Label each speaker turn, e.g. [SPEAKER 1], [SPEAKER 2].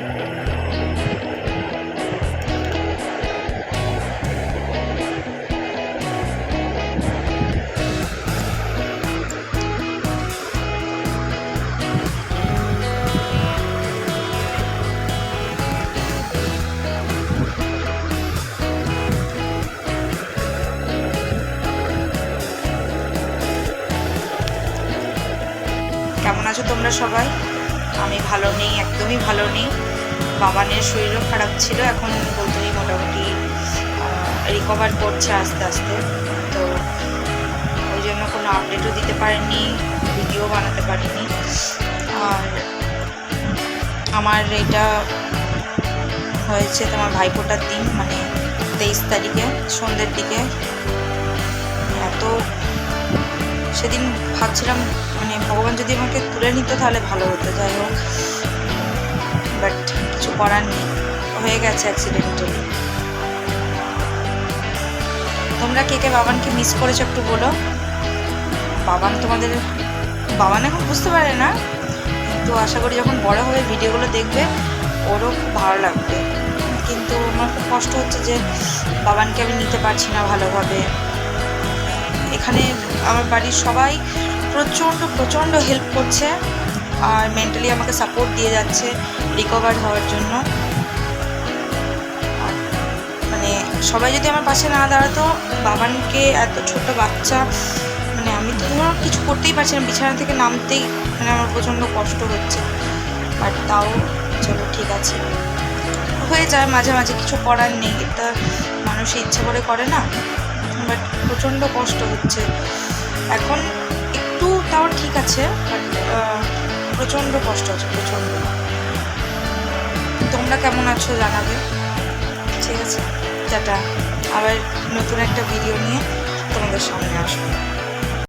[SPEAKER 1] কেমন আছো তোমরা সবাই? আমি ভালো নেই, একদমই ভালো নেই। বাবানের শরীরও খারাপ ছিল, এখন বলতেই মোটামুটি রিকভার করছে আস্তে আস্তে। তো ওই জন্য কোনো আপডেটও দিতে পারিনি, ভিডিও বানাতে পারিনি। আর আমার এটা হয়েছে তোমার ভাইফোঁটার দিন, মানে 23 তারিখে সন্ধ্যের দিকে। এত সেদিন ভাবছিলাম মানে ভগবান যদি আমাকে তুলে নিত তাহলে ভালো হতো, যাই হোক, বাট কিছু করার নেই, হয়ে গেছে অ্যাক্সিডেন্টালি। তোমরা কে কে বাবানকে মিস করেছো একটু বলো। বাবান এখন বুঝতে পারে না, কিন্তু আশা করি যখন বড় হবে ভিডিওগুলো দেখবে ওরও খুব ভালো লাগবে। কিন্তু আমার খুব কষ্ট হচ্ছে যে বাবানকে আমি নিতে পারছি না ভালোভাবে। এখানে আমার বাড়ির সবাই প্রচণ্ড হেল্প করছে আর মেন্টালি আমাকে সাপোর্ট দিয়ে যাচ্ছে রিকভার হওয়ার জন্য। মানে সবাই যদি আমার পাশে না দাঁড়াতো, বাবানকে এত ছোট বাচ্চা, মানে আমি তো ধরো কিছু করতেই পারছি না, বিছানা থেকে নামতেই মানে আমার প্রচণ্ড কষ্ট হচ্ছে। বাট তাও চলো ঠিক আছে, হয়ে যায় মাঝে মাঝে, কিছু করার নেই, এটা মানুষ ইচ্ছা করে না। বাট প্রচণ্ড কষ্ট হচ্ছে এখন, একটু তাও ঠিক আছে, বাট প্রচণ্ড কষ্ট হচ্ছে, প্রচণ্ড। তোমরা কেমন আছো জানাবে, ঠিক আছে? টাটা, আবার নতুন একটা ভিডিও নিয়ে তোমাদের সামনে আসবো।